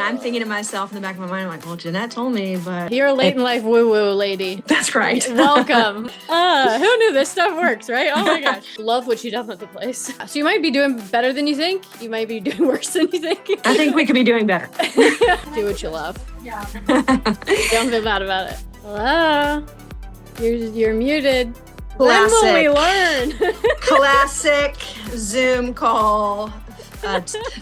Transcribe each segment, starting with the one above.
I'm thinking to myself in the back of my mind, I'm like, well, Jeanette told me, but you're a late in life woo-woo lady. That's right. Welcome. Who knew this stuff works, right? Oh my gosh. Love what you done with the place. So you might be doing better than you think. You might be doing worse than you think. I think we could be doing better. Do what you love. Yeah. Don't feel bad about it. Hello. You're muted. Classic. When will we learn? Classic Zoom call.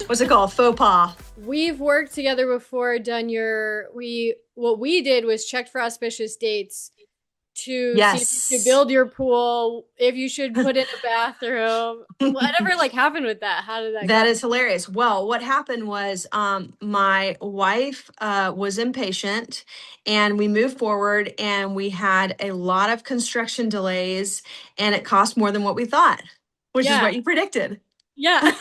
What's it called? Faux pas. We've worked together before, what we did was checked for auspicious dates to see if you should build your pool, if you should put in a bathroom, whatever happened with that. How did that go? That is hilarious. Well, what happened was my wife was impatient and we moved forward and we had a lot of construction delays and it cost more than what we thought, which is what you predicted. Yeah.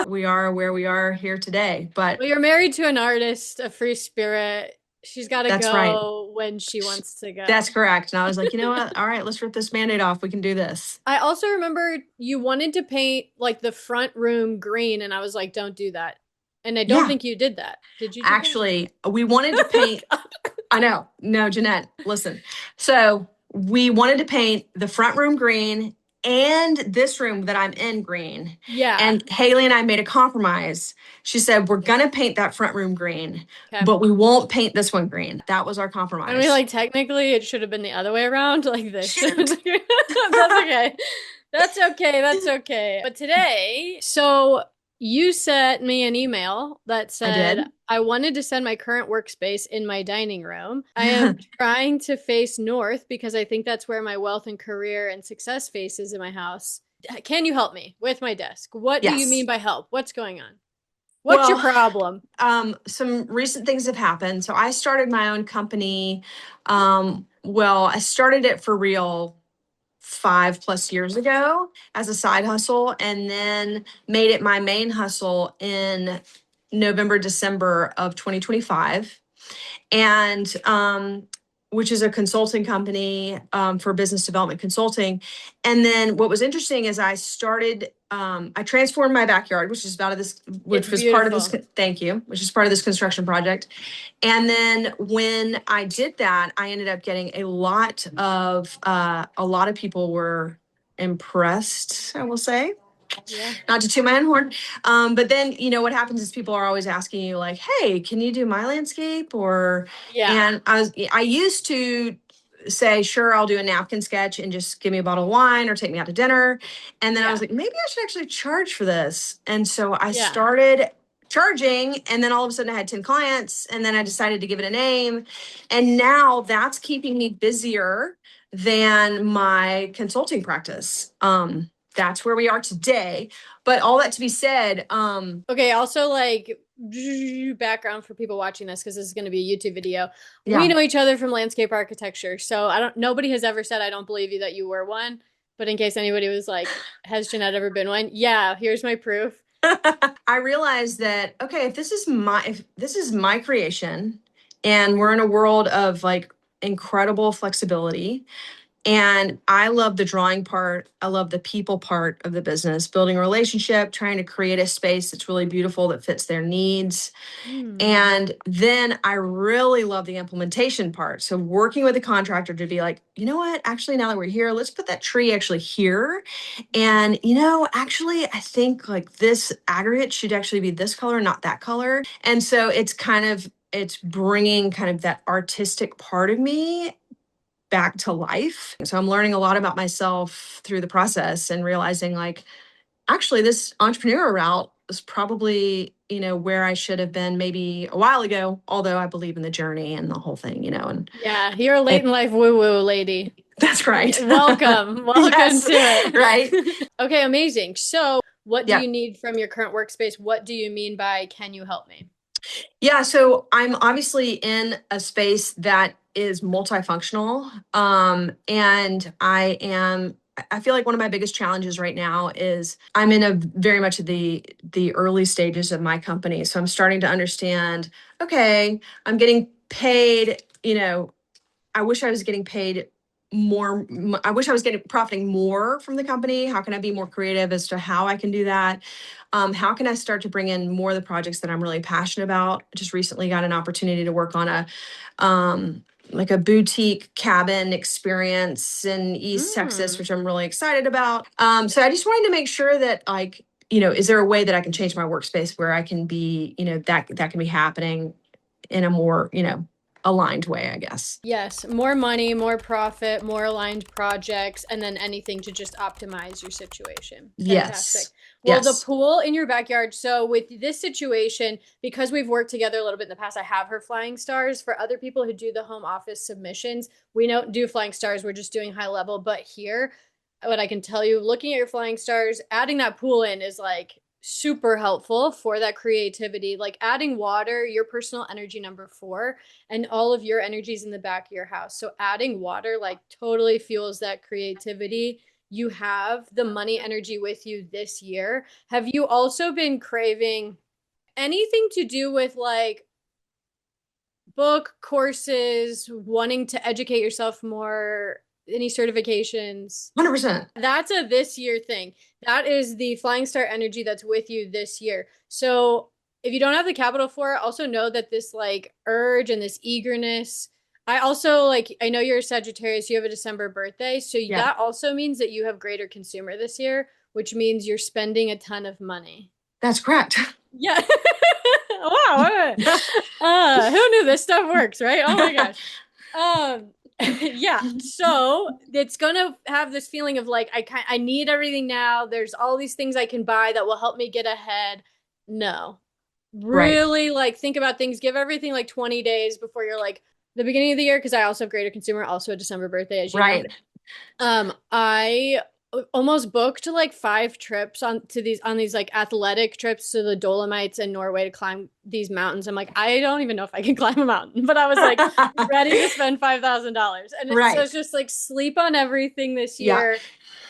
We are where we are here today. But well, you're married to an artist, a free spirit. She's got to go when she wants to go. That's correct. And I was like, you know what? All right, let's rip this Band-Aid off. We can do this. I also remember you wanted to paint the front room green. And I was like, don't do that. And I don't think you did that. Did you? Actually, we wanted to paint. I know. No, Jeanette, listen. So we wanted to paint the front room green and this room that I'm in green. Yeah. And Haley and I made a compromise. She said, we're going to paint that front room green, but we won't paint this one green. That was our compromise. And we technically it should have been the other way around. This. That's okay. That's okay. That's okay. But today, so you sent me an email that said, I wanted to send my current workspace in my dining room. I am trying to face north because I think that's where my wealth and career and success faces in my house. Can you help me with my desk? What do you mean by help? What's going on? What's your problem? Some recent things have happened. So I started my own company. I started it for real 5+ years ago as a side hustle and then made it my main hustle in November, December of 2025. And which is a consulting company for business development consulting. And then what was interesting is I transformed my backyard, which is part of this construction project. And then when I did that, I ended up getting a lot of people were impressed, I will say. Yeah. Not to toot my own horn. But then, what happens is people are always asking you hey, can you do my landscape? And I used to say, sure, I'll do a napkin sketch and just give me a bottle of wine or take me out to dinner. And then I was like, maybe I should actually charge for this. And so I started charging, and then all of a sudden I had 10 clients, and then I decided to give it a name. And now that's keeping me busier than my consulting practice. That's where we are today. But all that to be said, okay, also background for people watching this, because this is going to be a YouTube video. We know each other from landscape architecture. So nobody has ever said I don't believe you that you were one. But in case anybody was like, has Jeanette ever been one? Yeah, here's my proof. I realized that, okay, if this is my creation and we're in a world of incredible flexibility, and I love the drawing part. I love the people part of the business, building a relationship, trying to create a space that's really beautiful that fits their needs. And then I really love the implementation part. So working with a contractor to be like, you know what, actually, now that we're here, let's put that tree actually here. And, actually, I think this aggregate should actually be this color, not that color. And so it's bringing kind of that artistic part of me back to life. So I'm learning a lot about myself through the process and realizing actually this entrepreneur route is probably, where I should have been maybe a while ago, although I believe in the journey and the whole thing, and yeah, you're a late in life woo-woo lady. That's right. Welcome to it. Right. Okay, amazing. So what do you need from your current workspace? What do you mean by, can you help me? Yeah, so I'm obviously in a space that is multifunctional. And I feel like one of my biggest challenges right now is I'm in a very much the early stages of my company. So I'm starting to understand, okay, I'm getting paid, I wish I was getting paid I wish I was getting profiting more from the company. How can I be more creative as to how I can do that? How can I start to bring in more of the projects that I'm really passionate about? Just recently got an opportunity to work on like a boutique cabin experience in East Texas, Mm. which I'm really excited about. So I just wanted to make sure that, like, is there a way that I can change my workspace where I can be, that can be happening in a more, aligned way, I guess. Yes, more money, more profit, more aligned projects, and then anything to just optimize your situation. Fantastic. Yes. Well, the Yes. pool in your backyard. So, with this situation, because we've worked together a little bit in the past, I have her flying stars. For other people who do the home office submissions, we don't do flying stars. We're just doing high level. But here, what I can tell you, looking at your flying stars, adding that pool in is like super helpful for that creativity. Like adding water, your personal energy number 4, and all of your energies in the back of your house. So adding water like totally fuels that creativity. You have the money energy with you this year. Have you also been craving anything to do with like book courses, wanting to educate yourself more, any certifications? 100%. That's a this year thing. That is the flying star energy that's with you this year. So if you don't have the capital for it, also know that this like urge and this eagerness. I also like, I know you're a Sagittarius, you have a December birthday. So Yeah, that also means that you have greater consumer this year, which means you're spending a ton of money. that's correct. Yeah. Wow. Who knew this stuff works, right? Oh my gosh. Um, yeah. So it's gonna have this feeling of like I need everything now. There's all these things I can buy that will help me get ahead. No, Right. really like think about things. Give everything like 20 days before you're like the beginning of the year because I also have greater consumer, also a December birthday, as you know. Right. I almost booked like 5 trips on these like athletic trips to the Dolomites and Norway to climb these mountains. I'm like, I don't even know if I can climb a mountain, but I was like ready to spend $5,000. And so Right. it's just like sleep on everything this Yeah. year.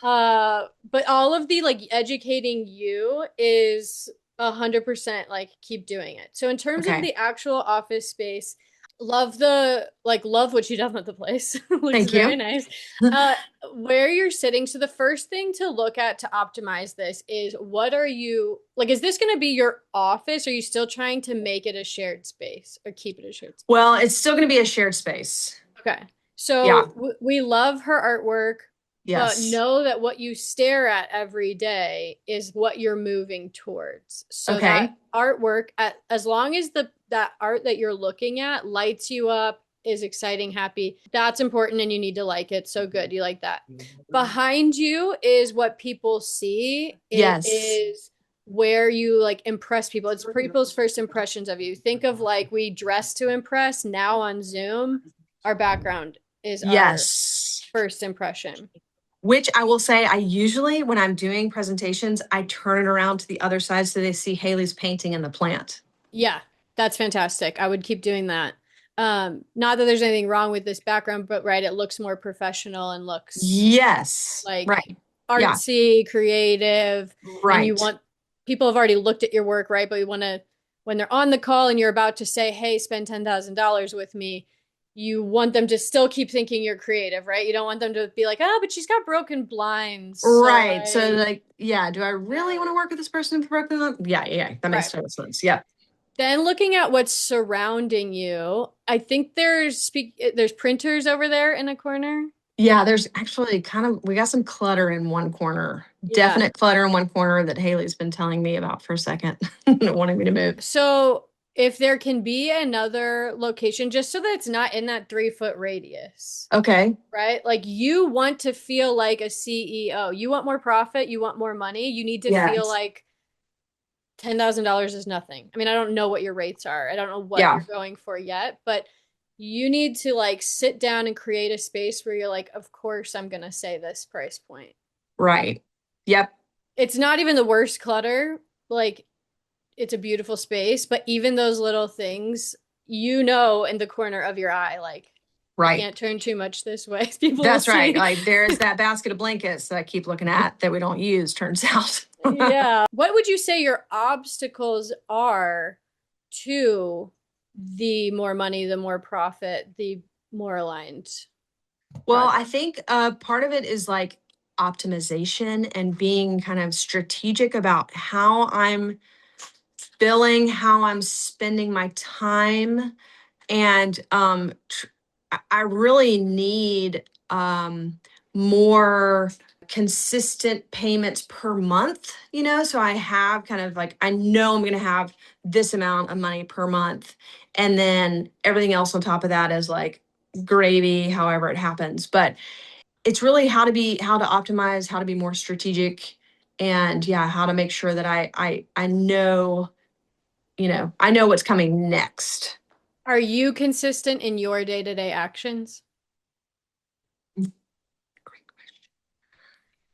But all of the like educating you is 100% like keep doing it. So in terms of Okay. the actual office space, love what you done with the place. Looks Thank very you. nice. Uh, where you're sitting. So the first thing to look at to optimize this is what are you like? Is this going to be your office? Or are you still trying to make it a shared space or keep it a shared space? Well, it's still going to be a shared space. Okay. Yeah. So we love her artwork, but Yes. know that what you stare at every day is what you're moving towards. So that Okay. artwork, as long as that art that you're looking at lights you up, is exciting, happy, that's important and you need to like it. So good. You like that. Behind you is what people see. It Yes. is where you like impress people. It's people's first impressions of you. Think of like we dress to impress now on Zoom. Our background is our Yes. first impression. Which I will say, I usually, when I'm doing presentations, I turn it around to the other side so they see Haley's painting in the plant. Yeah, that's fantastic. I would keep doing that. Not that there's anything wrong with this background, but right, it looks more professional and looks Yes. like Right. Yeah. artsy, creative, and you Right. want people have already looked at your work, right? But you want to when they're on the call and you're about to say, "Hey, spend $10,000 with me." You want them to still keep thinking you're creative, right? You don't want them to be like, "Oh, but she's got broken blinds." So Right. So, like, like, yeah, do I really want to work with this person with broken limb? Yeah, yeah, yeah. That makes right. total sense. Yeah. Then looking at what's surrounding you, I think there's printers over there in a corner. Yeah, there's actually we got some clutter in one corner. Yeah. Definite clutter in one corner that Haley's been telling me about for a second, wanting me to move. So if there can be another location, just so that it's not in that 3 foot radius, Okay. right? Like you want to feel like a CEO. You want more profit, you want more money. You need to feel Yes. like $10,000 is nothing. I mean, I don't know what your rates are. I don't know what Yeah. you're going for yet, but you need to like sit down and create a space where you're like, of course, I'm going to say this price point. Right. Yep. It's not even the worst clutter. Like, it's a beautiful space, but even those little things, in the corner of your eye, like, I Right. can't turn too much this way. People will That's right. see. Like there's that basket of blankets that I keep looking at that we don't use, turns out. Yeah. What would you say your obstacles are to the more money, the more profit, the more aligned? Well, project? I think part of it is like optimization and being kind of strategic about how I'm billing, how I'm spending my time. And I really need more consistent payments per month, so I have kind of like, I know I'm going to have this amount of money per month, and then everything else on top of that is like gravy, however it happens. But it's really how to optimize, how to be more strategic, and yeah, how to make sure that I know, I know what's coming next. Are you consistent in your day-to-day actions?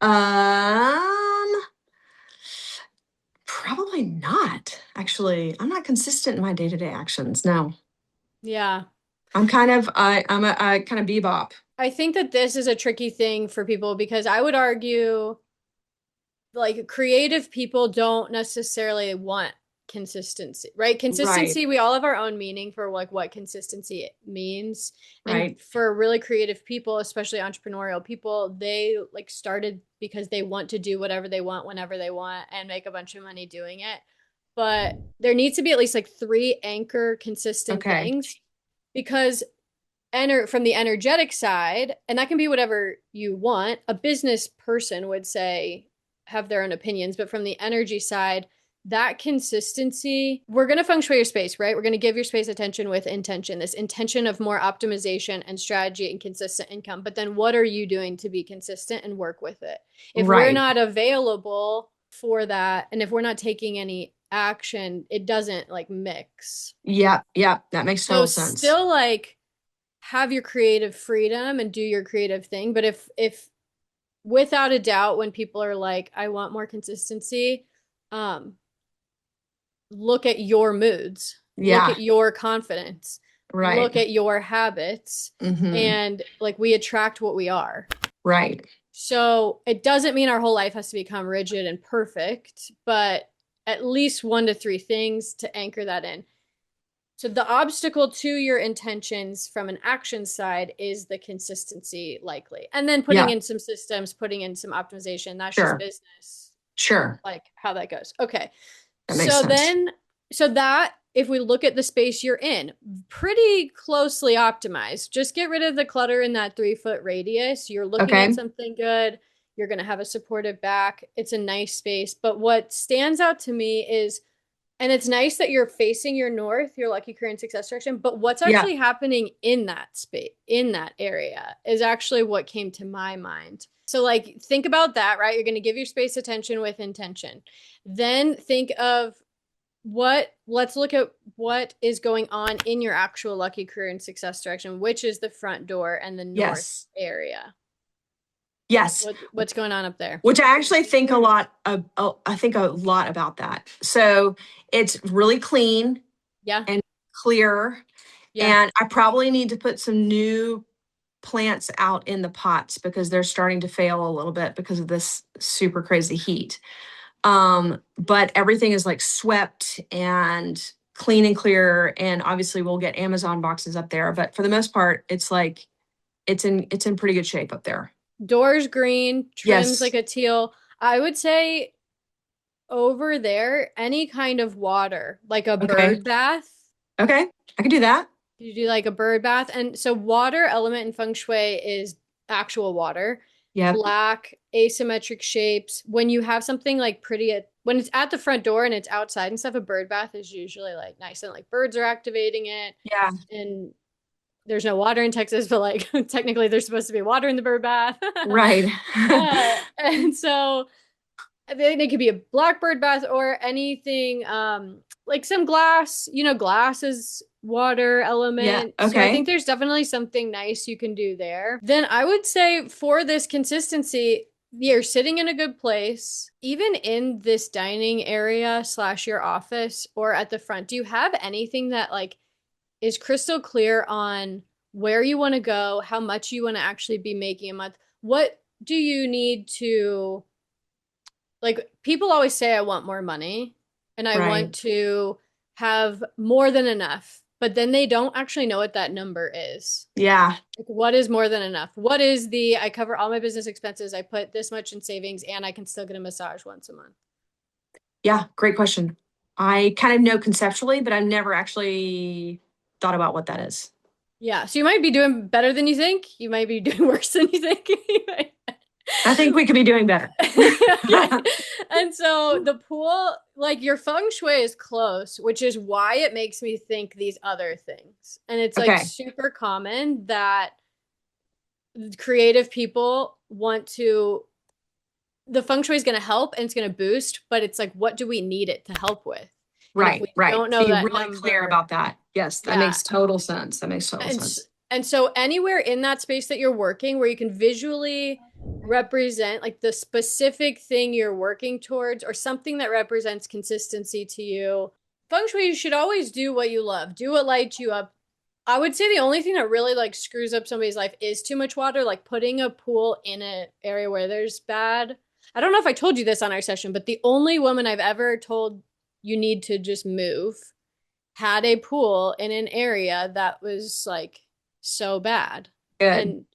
Um, Probably not. Actually, I'm not consistent in my day-to-day actions. No. Yeah. I'm a kind of bebop. I think that this is a tricky thing for people because I would argue like creative people don't necessarily want consistency, right? Right. Consistency, we all have our own meaning for like what consistency means. And Right. for really creative people, especially entrepreneurial people, they like started because they want to do whatever they want whenever they want and make a bunch of money doing it. But there needs to be at least like three anchor consistent Okay. things because from the energetic side, and that can be whatever you want. A business person would say have their own opinions, but from the energy side, that consistency, we're going to feng shui your space, right? We're going to give your space attention with intention, this intention of more optimization and strategy and consistent income. But then what are you doing to be consistent and work with it? If we're Right. not available for that, and if we're not taking any action, it doesn't like mix. Yep. Yep. That makes So total sense. still like have your creative freedom and do your creative thing. But if without a doubt, when people are like, I want more consistency, um, look at your moods, look Yeah. at your confidence, Right. look at your habits, Mm-hmm. and like we attract what we are. Right. So it doesn't mean our whole life has to become rigid and perfect, but at least one to three things to anchor that in. So the obstacle to your intentions from an action side is the consistency likely. And then putting Yeah. in some systems, putting in some optimization, that's just Sure. business, Sure. like how that goes. Okay. That makes So sense. then so that if we look at the space you're in, pretty closely optimized. Just get rid of the clutter in that 3 foot radius. You're looking at Okay. something good. You're going to have a supportive back. It's a nice space. But what stands out to me is and it's nice that you're facing your north, your lucky career and success direction. But what's Yeah. actually happening in that space, in that area, is actually what came to my mind. So, like, think about that, right? You're going to give your space attention with intention. Then think of let's look at what is going on in your actual lucky career and success direction, which is the front door and the north Yes. area. Yes. What's going on up there? Which I actually think a lot of, I think a lot about that. So it's really clean Yeah. and clear. Yeah. And I probably need to put some new plants out in the pots because they're starting to fail a little bit because of this super crazy heat. But everything is like swept and clean and clear. And obviously we'll get Amazon boxes up there. But for the most part, it's like it's in pretty good shape up there. Doors green, trims like Yes. a teal. I would say over there, any kind of water, like a Okay. bird bath. Okay. I can do that. You do like a bird bath. And so, water element in feng shui is actual water, Yep. black, asymmetric shapes. When you have something like when it's at the front door and it's outside and stuff, a bird bath is usually like nice and like birds are activating it. Yeah. And there's no water in Texas, but like technically there's supposed to be water in the bird bath. Right. And so they could be a blackbird bath or anything like some glass, glass is water Yeah. element. So I think Okay. there's definitely something nice you can do there. Then I would say for this consistency, you're sitting in a good place, even in this dining area slash your office or at the front. Do you have anything that like is crystal clear on where you want to go, how much you want to actually be making a month? What do you need to like people always say I want more money and I want Right. to have more than enough. but then they don't actually know what that number is. Yeah. Like, what is more than enough? What is the, I cover all my business expenses, I put this much in savings, and I can still get a massage once a month? Yeah. Great question. I kind of know conceptually, but I've never actually thought about what that is. Yeah. So you might be doing better than you think. You might be doing worse than you think. I think we could be doing better. Okay. And so the pool, like your feng shui is close, which is why it makes me think these other things. And it's like Okay. super common that creative people want to, the feng shui is going to help and it's going to boost, but it's like, what do we need it to help with? And if Right. we Right. don't So know you're that really clear number, about that. Yes. That yeah. makes total sense. That makes total And sense. and so anywhere in that space that you're working where you can visually represent like the specific thing you're working towards or something that represents consistency to you. Feng Shui, you should always do what you love. Do what lights you up. I would say the only thing that really like screws up somebody's life is too much water, like putting a pool in an area where there's bad. I don't know if I told you this on our session, but the only woman I've ever told you need to just move had a pool in an area that was like so bad. Good. And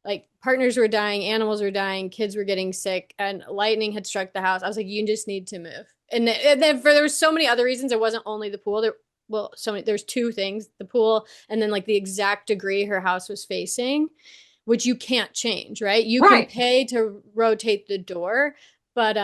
like partners were dying, animals were dying, kids were getting sick, and lightning had struck the house. I was like, you just need to move. And then there was so many other reasons. It wasn't only the pool. There's two things: the pool, and then like the exact degree her house was facing, which you can't change, right? You can pay to rotate the door, but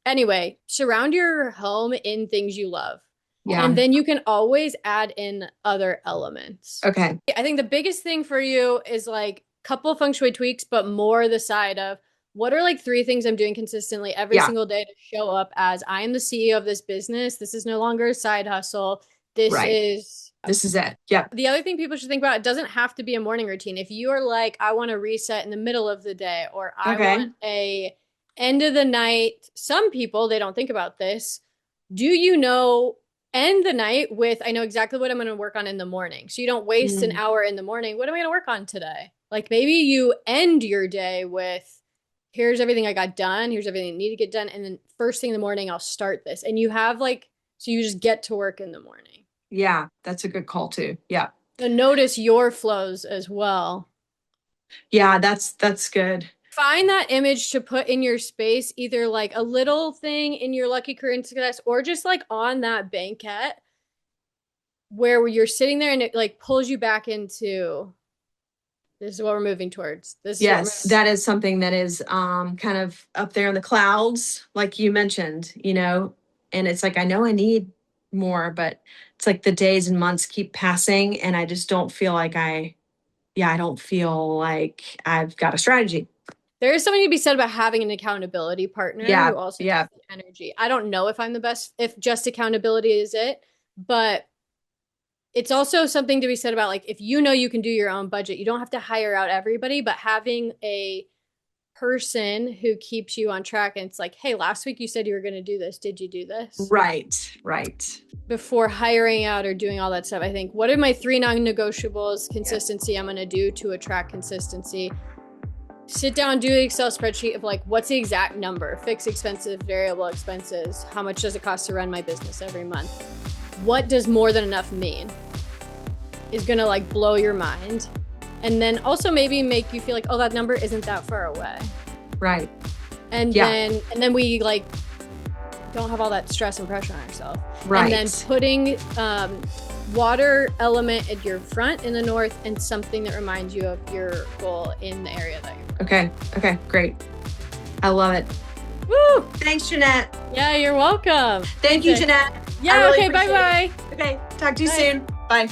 anyway, surround your home in things you love. Yeah. And then you can always add in other elements. Okay. I think the biggest thing for you is like couple feng shui tweaks, but more the side of what are like 3 things I'm doing consistently every single day to show up as I am the CEO of this business. This is no longer a side hustle. This is it. Yeah. The other thing people should think about, it doesn't have to be a morning routine. If you are like, I want to reset in the middle of the day, or I want a end of the night. Some people, they don't think about this. Do you know end the night with, I know exactly what I'm going to work on in the morning. So you don't waste an hour in the morning. What am I going to work on today? Like maybe you end your day with, here's everything I got done. Here's everything I need to get done. And then first thing in the morning, I'll start this. And you have like, so you just get to work in the morning. Yeah. That's a good call too. Yeah. And notice your flows as well. Yeah. That's good. Find that image to put in your space, either like a little thing in your lucky current success or just like on that banquet where you're sitting there and it like pulls you back into this is what we're moving towards. Yes, that is something that is kind of up there in the clouds, like you mentioned, and it's like, I know I need more, but it's like the days and months keep passing and I just don't feel like I don't feel like I've got a strategy. There is something to be said about having an accountability partner who also has the energy. I don't know if I'm the best, if just accountability is it, but it's also something to be said about like, if you know you can do your own budget, you don't have to hire out everybody, but having a person who keeps you on track. And it's like, hey, last week you said you were going to do this. Did you do this? Right. Before hiring out or doing all that stuff, I think, what are my 3 non-negotiables? Consistency I'm going to do to attract consistency. Sit down, do an Excel spreadsheet of like, what's the exact number? Fixed expenses, variable expenses. How much does it cost to run my business every month? What does more than enough mean? Is gonna like blow your mind. And then also maybe make you feel like, oh, that number isn't that far away. Right. And then we like don't have all that stress and pressure on ourselves. Right. And then putting water element at your front in the north and something that reminds you of your goal in the area that you're Okay, great. I love it. Woo! Thanks, Jeanette. Yeah, you're welcome. Thank you, Jeanette. Yeah, really okay, bye-bye. Okay, talk to you soon. Bye.